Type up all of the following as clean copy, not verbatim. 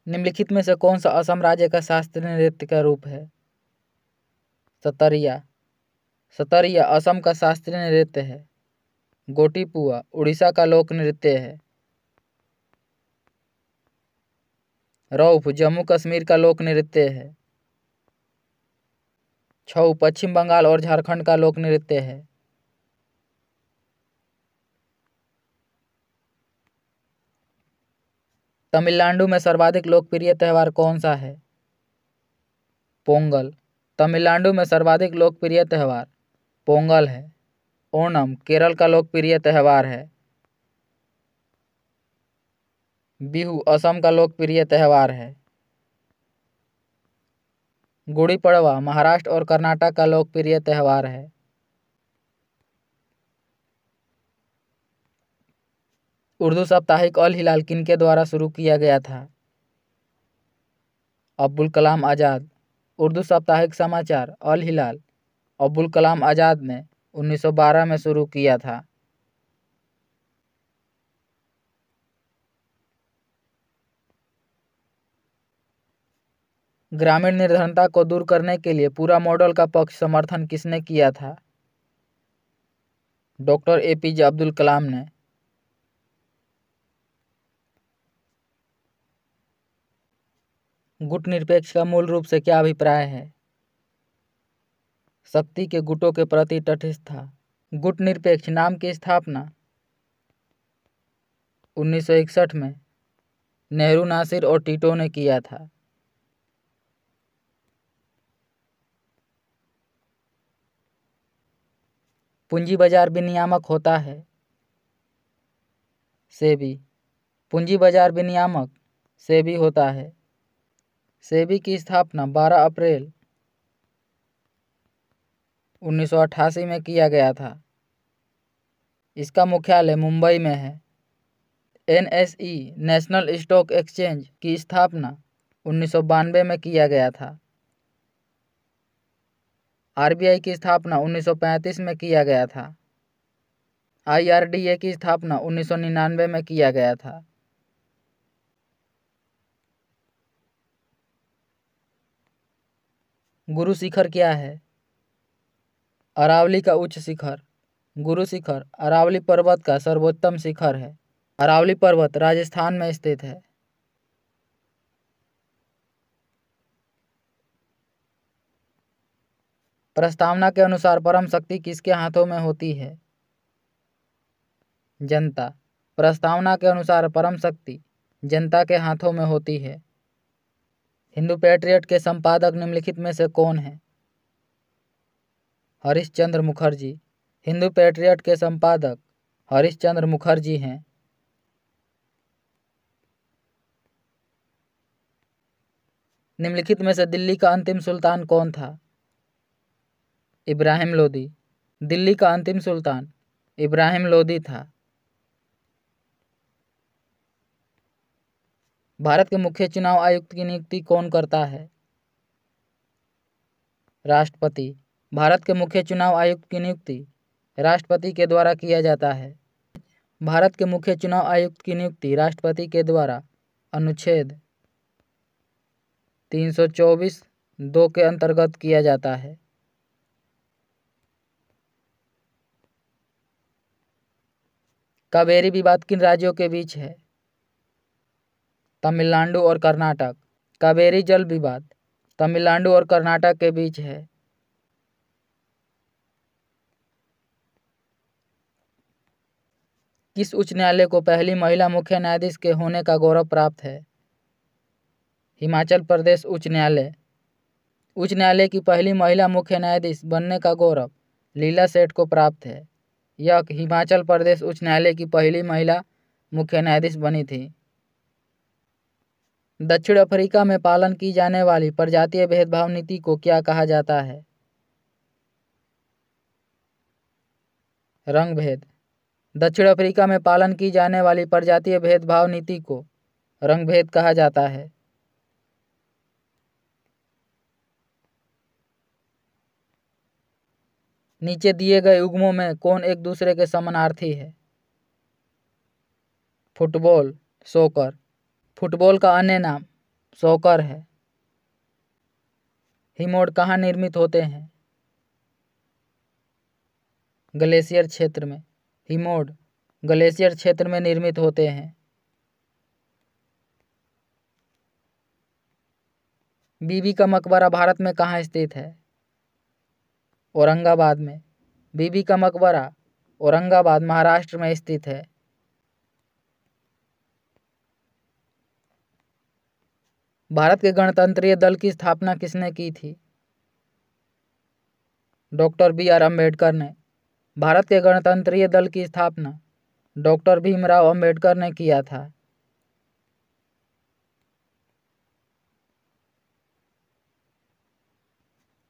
निम्नलिखित में से कौन सा असम राज्य का शास्त्रीय नृत्य का रूप है? सतरिया। सतरिया असम का शास्त्रीय नृत्य है। गोटीपुआ उड़ीसा का लोक नृत्य है। रौफ जम्मू कश्मीर का लोक नृत्य है। छऊ पश्चिम बंगाल और झारखंड का लोक नृत्य है। तमिलनाडु में सर्वाधिक लोकप्रिय त्यौहार कौन सा है? पोंगल। तमिलनाडु में सर्वाधिक लोकप्रिय त्यौहार पोंगल है। ओणम केरल का लोकप्रिय त्यौहार है। बिहू असम का लोकप्रिय त्यौहार है। गुड़ी पड़वा महाराष्ट्र और कर्नाटक का लोकप्रिय त्यौहार है। उर्दू साप्ताहिक अल हिलाल किनके द्वारा शुरू किया गया था? अब्दुल कलाम आज़ाद। उर्दू साप्ताहिक समाचार अल हिलाल अब्दुल कलाम आज़ाद ने 1912 में शुरू किया था। ग्रामीण निर्धनता को दूर करने के लिए पूरा मॉडल का पक्ष समर्थन किसने किया था? डॉक्टर APJ अब्दुल कलाम ने। गुट निरपेक्ष का मूल रूप से क्या अभिप्राय है? शक्ति के गुटों के प्रति तटस्थ था। गुट निरपेक्ष नाम की स्थापना 1961 में नेहरू, नासिर और टीटो ने किया था। पूंजी बाजार विनियामक होता है? सेबी। पूंजी बाजार विनियामक सेबी होता है। सेबी की स्थापना 12 अप्रैल 1988 में किया गया था। इसका मुख्यालय मुंबई में है। NSE नेशनल स्टॉक एक्सचेंज की स्थापना 1992 में किया गया था। RBI की स्थापना 1935 में किया गया था। IRDA की स्थापना 1999 में किया गया था। गुरु शिखर क्या है? अरावली का उच्च शिखर। गुरु शिखर अरावली पर्वत का सर्वोत्तम शिखर है। अरावली पर्वत राजस्थान में स्थित है। प्रस्तावना के अनुसार परम शक्ति किसके हाथों में होती है? जनता। प्रस्तावना के अनुसार परम शक्ति जनता के हाथों में होती है। हिंदू पैट्रियट के संपादक निम्नलिखित में से कौन है? हरीशचंद्र मुखर्जी। हिंदू पैट्रियट के संपादक हरीशचंद्र मुखर्जी हैं। निम्नलिखित में से दिल्ली का अंतिम सुल्तान कौन था? इब्राहिम लोदी। दिल्ली का अंतिम सुल्तान इब्राहिम लोदी था। भारत के मुख्य चुनाव आयुक्त की नियुक्ति कौन करता है? राष्ट्रपति। भारत के मुख्य चुनाव आयुक्त की नियुक्ति राष्ट्रपति के द्वारा किया जाता है। भारत के मुख्य चुनाव आयुक्त की नियुक्ति राष्ट्रपति के द्वारा अनुच्छेद 324(2) के अंतर्गत किया जाता है। कावेरी विवाद किन राज्यों के बीच है? तमिलनाडु और कर्नाटक। कावेरी जल विवाद तमिलनाडु और कर्नाटक के बीच है। किस उच्च न्यायालय को पहली महिला मुख्य न्यायाधीश के होने का गौरव प्राप्त है? हिमाचल प्रदेश उच्च न्यायालय। उच्च न्यायालय की पहली महिला मुख्य न्यायाधीश बनने का गौरव लीला सेठ को प्राप्त है। यह हिमाचल प्रदेश उच्च न्यायालय की पहली महिला मुख्य न्यायाधीश बनी थी। दक्षिण अफ्रीका में पालन की जाने वाली प्रजातीय भेदभाव नीति को क्या कहा जाता है? रंग भेद। दक्षिण अफ्रीका में पालन की जाने वाली प्रजातीय भेदभाव नीति को रंग भेद कहा जाता है। नीचे दिए गए युग्मों में कौन एक दूसरे के समानार्थी है? Football, soccer. फुटबॉल का अन्य नाम सॉकर है। हिमोड कहाँ निर्मित होते हैं? ग्लेशियर क्षेत्र में। हिमोड ग्लेशियर क्षेत्र में निर्मित होते हैं। बीबी का मकबरा भारत में कहाँ स्थित है? औरंगाबाद में। बीबी का मकबरा औरंगाबाद महाराष्ट्र में स्थित है। भारत के गणतंत्रीय दल की स्थापना किसने की थी? Doctor B R. अम्बेडकर ने। भारत के गणतंत्रीय दल की स्थापना डॉक्टर भीमराव अम्बेडकर ने किया था।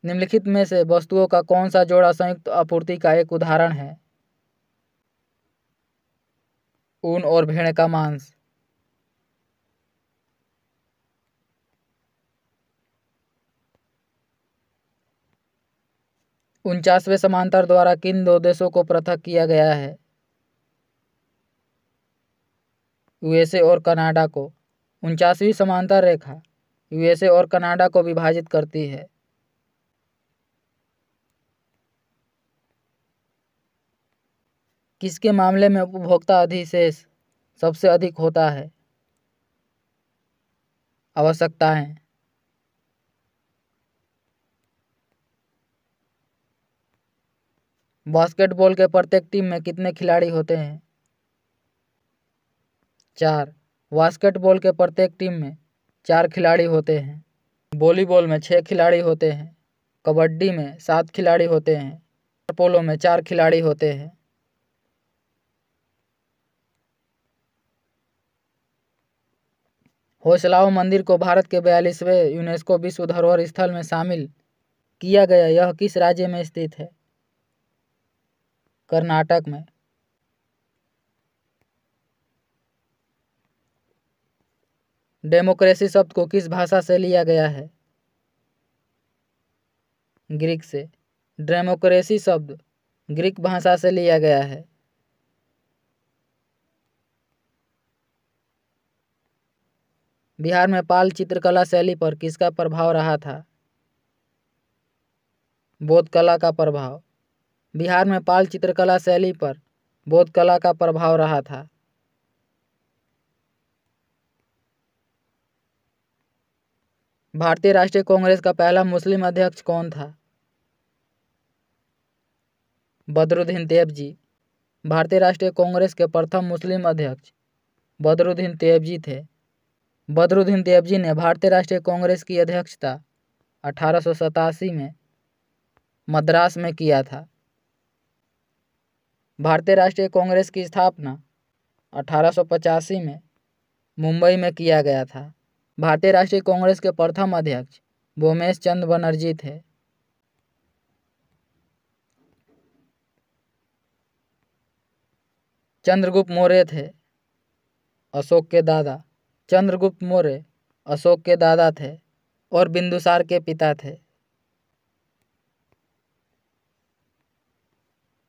निम्नलिखित में से वस्तुओं का कौन सा जोड़ा संयुक्त आपूर्ति का एक उदाहरण है? ऊन और भेड़ का मांस। उनचासवें समांतर द्वारा किन दो देशों को पृथक किया गया है? यूएसए और कनाडा को। 49वीं समांतर रेखा यूएसए और कनाडा को विभाजित करती है। किसके मामले में उपभोक्ता अधिशेष सबसे अधिक होता है? आवश्यकताएं। बास्केटबॉल के प्रत्येक टीम में कितने खिलाड़ी होते हैं? 4। बास्केटबॉल के प्रत्येक टीम में 4 खिलाड़ी होते हैं। वॉलीबॉल में 6 खिलाड़ी होते हैं। कबड्डी में 7 खिलाड़ी होते हैं। पोलो में 4 खिलाड़ी होते हैं। होयसलाव मंदिर को भारत के 42वें यूनेस्को विश्व धरोहर स्थल में शामिल किया गया। यह किस राज्य में स्थित है? कर्नाटक में। डेमोक्रेसी शब्द को किस भाषा से लिया गया है? ग्रीक से। डेमोक्रेसी शब्द ग्रीक भाषा से लिया गया है। बिहार में पाल चित्रकला शैली पर किसका प्रभाव रहा था? बौद्ध कला का प्रभाव। बिहार में पाल चित्रकला शैली पर बौद्ध कला का प्रभाव रहा था। भारतीय राष्ट्रीय कांग्रेस का पहला मुस्लिम अध्यक्ष कौन था? बदरुद्दीन तैयबजी। भारतीय राष्ट्रीय कांग्रेस के प्रथम मुस्लिम अध्यक्ष बदरुद्दीन तैयबजी थे। बदरुद्दीन तैयबजी ने भारतीय राष्ट्रीय कांग्रेस की अध्यक्षता 1887 में मद्रास में किया था। भारतीय राष्ट्रीय कांग्रेस की स्थापना 1885 में मुंबई में किया गया था। भारतीय राष्ट्रीय कांग्रेस के प्रथम अध्यक्ष बोमेश चंद्र बनर्जी थे। चंद्रगुप्त मौर्य थे अशोक के दादा। चंद्रगुप्त मौर्य अशोक के दादा थे और बिंदुसार के पिता थे।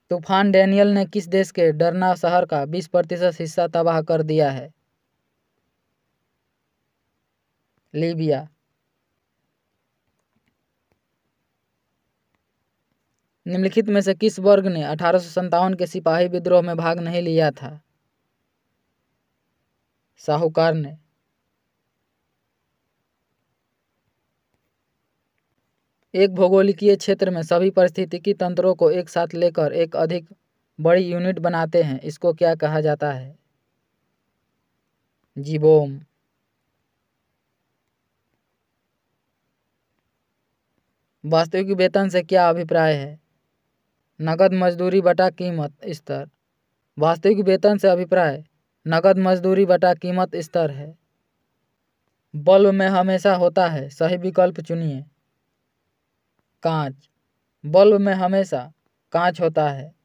तूफान डैनियल ने किस देश के डरना शहर का 20% हिस्सा तबाह कर दिया है? लीबिया। निम्नलिखित में से किस वर्ग ने 1857 के सिपाही विद्रोह में भाग नहीं लिया था? साहूकार ने। एक भौगोलिकीय क्षेत्र में सभी पारिस्थितिकी तंत्रों को एक साथ लेकर एक अधिक बड़ी यूनिट बनाते हैं, इसको क्या कहा जाता है? जीवोम। वास्तविक वेतन से क्या अभिप्राय है? नगद मजदूरी बटा कीमत स्तर। वास्तविक वेतन से अभिप्राय नगद मजदूरी बटा कीमत स्तर है। बल्ब में हमेशा होता है, सही विकल्प चुनिए। कांच। बल्ब में हमेशा कांच होता है।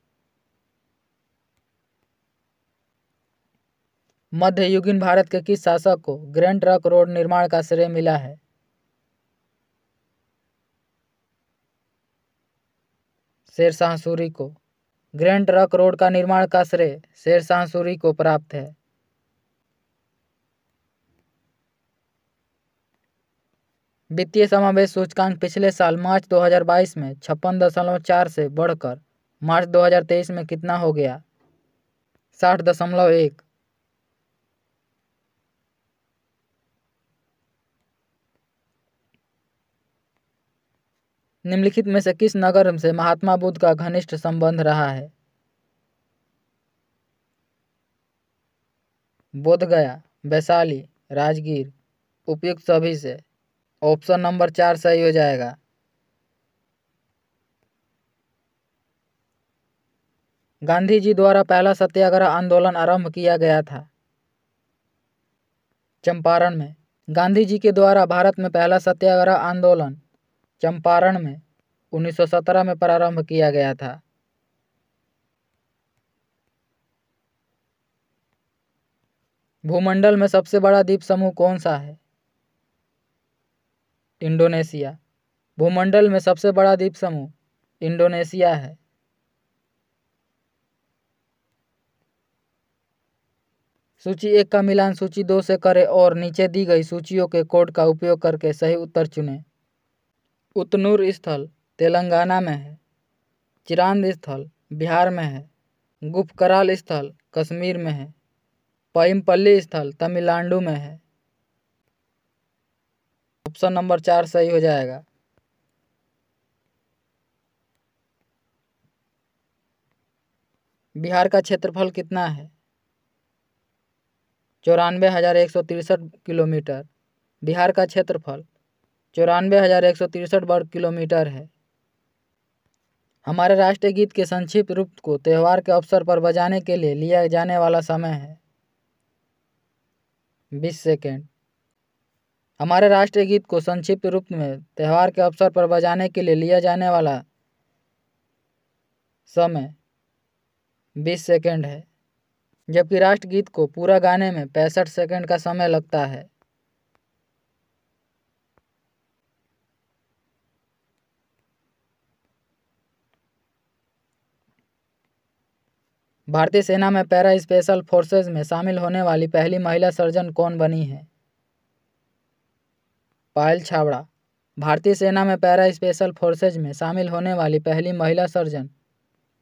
मध्ययुगीन भारत के किस शासक को ग्रैंड ट्रंक रोड निर्माण का श्रेय मिला है? शेर शाह सूरी को। ग्रैंड ट्रंक रोड का निर्माण का श्रेय शेर शाह सूरी को प्राप्त है। वित्तीय समावेश सूचकांक पिछले साल मार्च 2022 में 56.4 से बढ़कर मार्च 2023 में कितना हो गया? 60.1। निम्नलिखित में से किस नगर से महात्मा बुद्ध का घनिष्ठ संबंध रहा है? बोधगया, वैशाली, राजगीर। उपयुक्त सभी से। ऑप्शन नंबर 4 सही हो जाएगा। गांधी जी द्वारा पहला सत्याग्रह आंदोलन आरंभ किया गया था। चंपारण में। गांधी जी के द्वारा भारत में पहला सत्याग्रह आंदोलन चंपारण में 1917 में प्रारंभ किया गया था। भूमंडल में सबसे बड़ा द्वीप समूह कौन सा है? इंडोनेशिया। भूमंडल में सबसे बड़ा द्वीप समूह इंडोनेशिया है। सूची 1 का मिलान सूची 2 से करें और नीचे दी गई सूचियों के कोड का उपयोग करके सही उत्तर चुनें। उतनूर स्थल तेलंगाना में है। चिरांद स्थल बिहार में है। गुफकराल स्थल कश्मीर में है। पयिमपल्ली स्थल तमिलनाडु में है। ऑप्शन नंबर 4 सही हो जाएगा। बिहार का क्षेत्रफल कितना है? 94,163 किलोमीटर। बिहार का क्षेत्रफल 94,163 वर्ग किलोमीटर है। हमारे राष्ट्रीय गीत के संक्षिप्त रूप को त्यौहार के अवसर पर बजाने के लिए लिया जाने वाला समय है 20 सेकेंड। हमारे राष्ट्रीय गीत को संक्षिप्त रूप में त्यौहार के अवसर पर बजाने के लिए लिया जाने वाला समय 20 सेकेंड है, जबकि राष्ट्रगीत को पूरा गाने में 65 सेकेंड का समय लगता है। भारतीय सेना में पैरा स्पेशल फोर्सेज में शामिल होने वाली पहली महिला सर्जन कौन बनी है? पायल छाबड़ा। भारतीय सेना में पैरा स्पेशल फोर्सेज में शामिल होने वाली पहली महिला सर्जन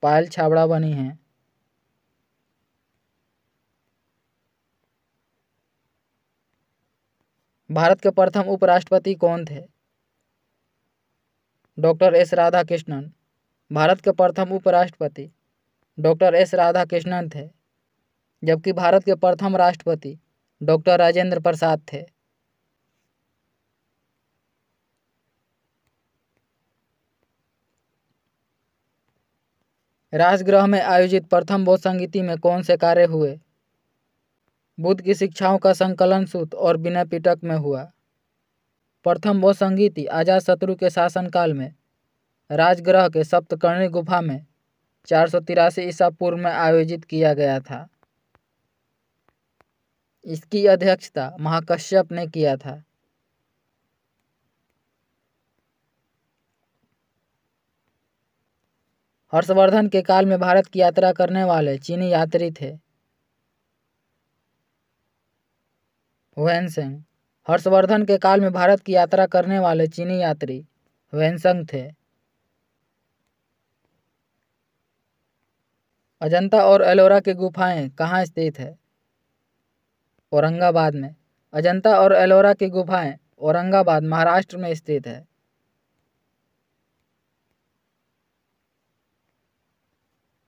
पायल छाबड़ा बनी हैं। भारत के प्रथम उपराष्ट्रपति कौन थे? Doctor S Radhakrishnan. भारत के प्रथम उपराष्ट्रपति डॉक्टर एस राधाकृष्णन थे, जबकि भारत के प्रथम राष्ट्रपति डॉक्टर राजेंद्र प्रसाद थे। राजगृह में आयोजित प्रथम बौद्ध संगीति में कौन से कार्य हुए? बुद्ध की शिक्षाओं का संकलन सूत्र और विनय पिटक में हुआ। प्रथम बौद्ध संगीति अजातशत्रु के शासनकाल में राजगृह के सप्तकर्णी गुफा में 483 ईसा पूर्व में आयोजित किया गया था। इसकी अध्यक्षता महाकश्यप ने किया था। हर्षवर्धन के काल में भारत की यात्रा करने वाले चीनी यात्री थे हुएनसेंग। हर्षवर्धन के काल में भारत की यात्रा करने वाले चीनी यात्री हुएनसेंग थे। अजंता और एलोरा की गुफाएं कहाँ स्थित है? औरंगाबाद में। अजंता और एलोरा की गुफाएं औरंगाबाद महाराष्ट्र में स्थित है।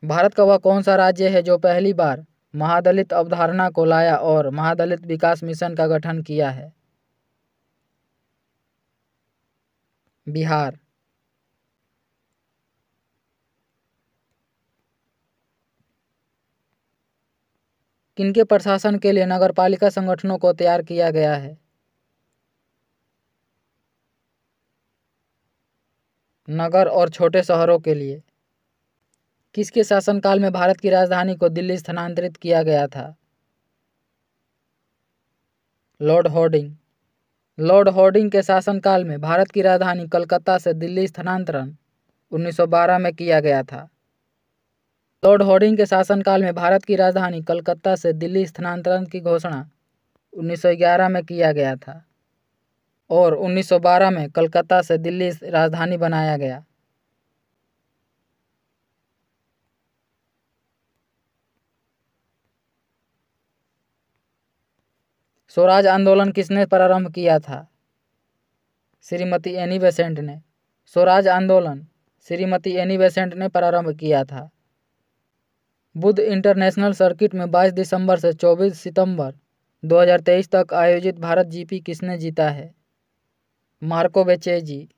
भारत का वह कौन सा राज्य है जो पहली बार महादलित अवधारणा को लाया और महादलित विकास मिशन का गठन किया है? बिहार। किनके प्रशासन के लिए नगरपालिका संगठनों को तैयार किया गया है? नगर और छोटे शहरों के लिए। किसके शासनकाल में भारत की राजधानी को दिल्ली स्थानांतरित किया गया था? Lord Harding. लॉर्ड हॉर्डिंग के शासनकाल में भारत की राजधानी कलकत्ता से दिल्ली स्थानांतरण 1912 में किया गया था। लॉर्ड हॉर्डिंग के शासनकाल में भारत की राजधानी कलकत्ता से दिल्ली स्थानांतरण की घोषणा 1911 में किया गया था और 1912 में कलकत्ता से दिल्ली राजधानी बनाया गया। स्वराज आंदोलन किसने प्रारंभ किया था? श्रीमती एनी बेसेंट ने। स्वराज आंदोलन श्रीमती एनी बेसेंट ने प्रारंभ किया था। बुद्ध इंटरनेशनल सर्किट में 22 दिसंबर से 24 सितंबर 2023 तक आयोजित भारत जीपी किसने जीता है? मार्को बेचेजी।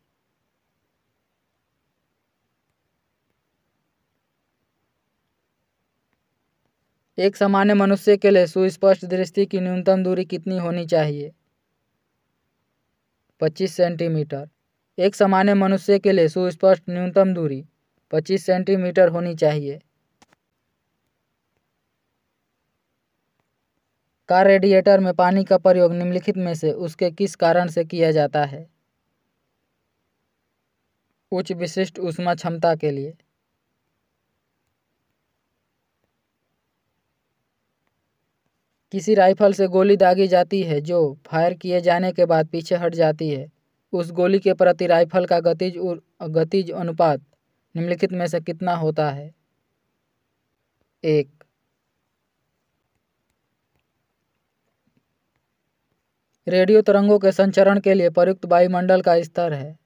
एक सामान्य मनुष्य के लिए सुस्पष्ट दृष्टि की न्यूनतम दूरी कितनी होनी चाहिए? 25 सेंटीमीटर। एक सामान्य मनुष्य के लिए सुस्पष्ट न्यूनतम दूरी 25 सेंटीमीटर होनी चाहिए। कार रेडिएटर में पानी का प्रयोग निम्नलिखित में से उसके किस कारण से किया जाता है? उच्च विशिष्ट ऊष्मा क्षमता के लिए। किसी राइफल से गोली दागी जाती है जो फायर किए जाने के बाद पीछे हट जाती है, उस गोली के प्रति राइफल का गतिज अनुपात निम्नलिखित में से कितना होता है? 1। रेडियो तरंगों के संचरण के लिए प्रयुक्त वायुमंडल का स्तर है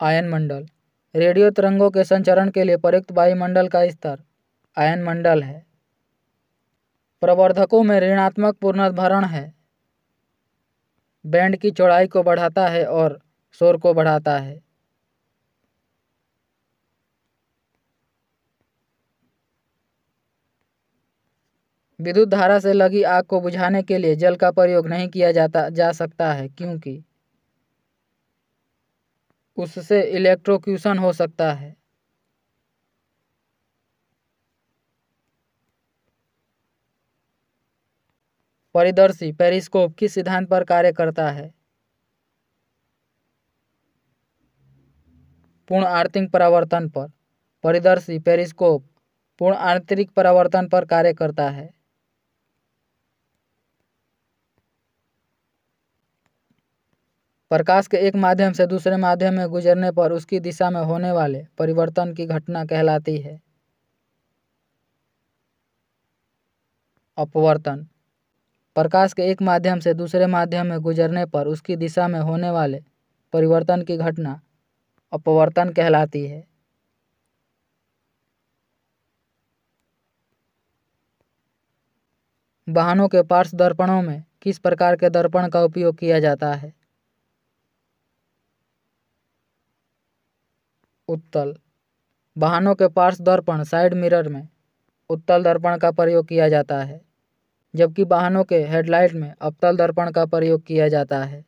आयन मंडल। रेडियो तरंगों के संचरण के लिए प्रयुक्त वायुमंडल का स्तर आयन मंडल है। प्रवर्धकों में ऋणात्मक पुनर्भरण है। बैंड की चौड़ाई को बढ़ाता है और शोर को बढ़ाता है। विद्युत धारा से लगी आग को बुझाने के लिए जल का प्रयोग नहीं किया जा सकता है क्योंकि उससे इलेक्ट्रोक्यूशन हो सकता है। परिदर्शी पेरिस्कोप किस सिद्धांत पर कार्य करता है? पूर्ण आर्थिक परावर्तन पर। परिदर्शी पेरिस्कोप पूर्ण आंतरिक परावर्तन पर कार्य करता है। प्रकाश के एक माध्यम से दूसरे माध्यम में गुजरने पर उसकी दिशा में होने वाले परिवर्तन की घटना कहलाती है अपवर्तन। प्रकाश के एक माध्यम से दूसरे माध्यम में गुजरने पर उसकी दिशा में होने वाले परिवर्तन की घटना अपवर्तन कहलाती है। वाहनों के पार्श्व दर्पणों में किस प्रकार के दर्पण का उपयोग किया जाता है? उत्तल। वाहनों के पार्श्व दर्पण साइड मिरर में उत्तल दर्पण का प्रयोग किया जाता है, जबकि वाहनों के हेडलाइट में अवतल दर्पण का प्रयोग किया जाता है।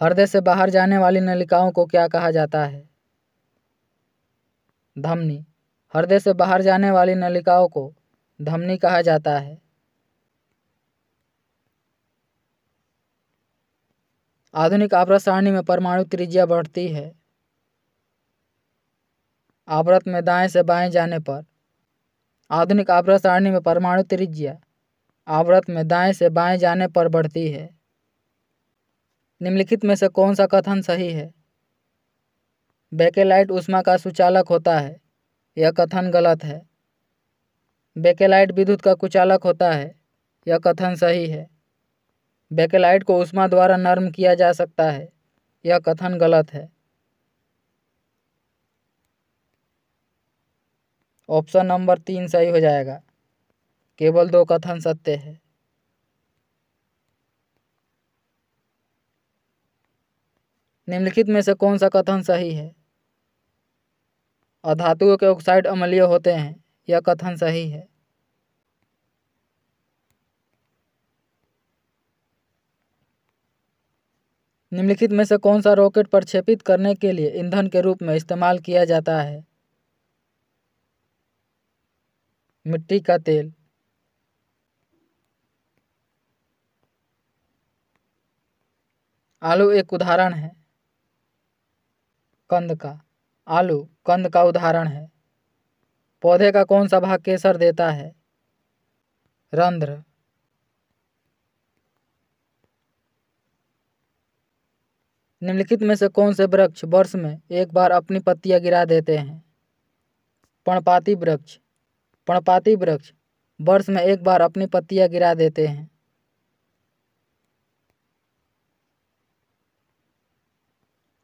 हृदय से बाहर जाने वाली नलिकाओं को क्या कहा जाता है? धमनी। हृदय से बाहर जाने वाली नलिकाओं को धमनी कहा जाता है। आधुनिक आवर्त सारणी में परमाणु त्रिज्या बढ़ती है आवर्त में दाएं से बाएं जाने पर। आधुनिक आवर्त सारणी में परमाणु त्रिज्या आवर्त में दाएं से बाएं जाने पर बढ़ती है। निम्नलिखित में से कौन सा कथन सही है? बेकेलाइट ऊष्मा का सुचालक होता है, यह कथन गलत है। बेकेलाइट विद्युत का कुचालक होता है, यह कथन सही है। बेकेलाइट को ऊष्मा द्वारा नर्म किया जा सकता है, यह कथन गलत है। ऑप्शन नंबर 3 सही हो जाएगा। केवल 2 कथन सत्य है। निम्नलिखित में से कौन सा कथन सही है? अधातुओं के ऑक्साइड अम्लीय होते हैं, यह कथन सही है। निम्नलिखित में से कौन सा रॉकेट प्रक्षेपित करने के लिए ईंधन के रूप में इस्तेमाल किया जाता है? मिट्टी का तेल। आलू एक उदाहरण है। कंद का। आलू कंद का उदाहरण है। पौधे का कौन सा भाग केसर देता है? रंध्र। निम्नलिखित में से कौन से वृक्ष वर्ष में एक बार अपनी पत्तियां गिरा देते हैं? पर्णपाती वृक्ष। पर्णपाती वृक्ष वर्ष में एक बार अपनी पत्तियां गिरा देते हैं।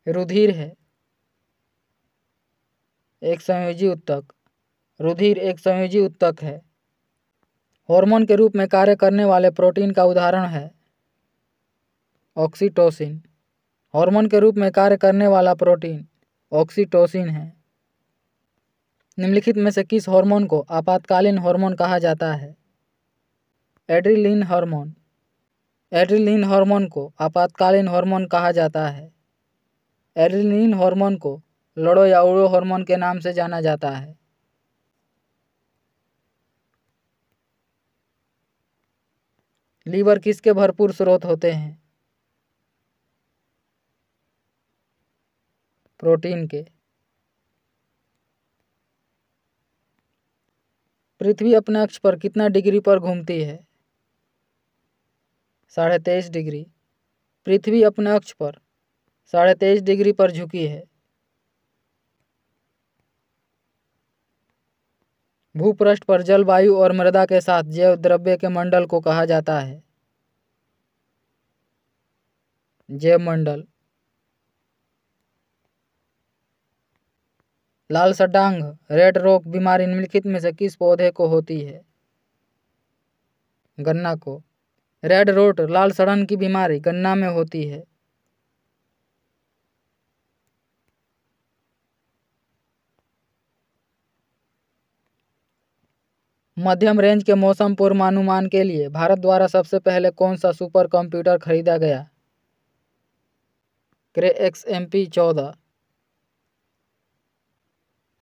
रुधिर है एक संयोजी उत्तक। रुधिर एक संयोजी उत्तक है। हार्मोन के रूप में कार्य करने वाले प्रोटीन का उदाहरण है ऑक्सीटोसिन। हार्मोन के रूप में कार्य करने वाला प्रोटीन ऑक्सीटोसिन है। निम्नलिखित में से किस हार्मोन को आपातकालीन हार्मोन कहा जाता है? Adrenaline hormone. एड्रेनलिन हार्मोन को आपातकालीन हार्मोन कहा जाता है। एड्रेनलिन हार्मोन को लड़ो या उड़ो हार्मोन के नाम से जाना जाता है। लीवर किसके भरपूर स्रोत होते हैं? प्रोटीन के। पृथ्वी अपने अक्ष पर कितना डिग्री पर घूमती है? 23.5 डिग्री। पृथ्वी अपने अक्ष पर 23.5 डिग्री पर झुकी है। भूपृष्ठ पर जलवायु और मृदा के साथ जैव द्रव्य के मंडल को कहा जाता है जैव मंडल। लाल सड्डांग रेड रोग बीमारी निम्नलिखित में से किस पौधे को होती है? गन्ना को। रेड रोट लाल सड़न की बीमारी गन्ना में होती है। मध्यम रेंज के मौसम पूर्वानुमान के लिए भारत द्वारा सबसे पहले कौन सा सुपर कंप्यूटर खरीदा गया? क्रे XMP 14।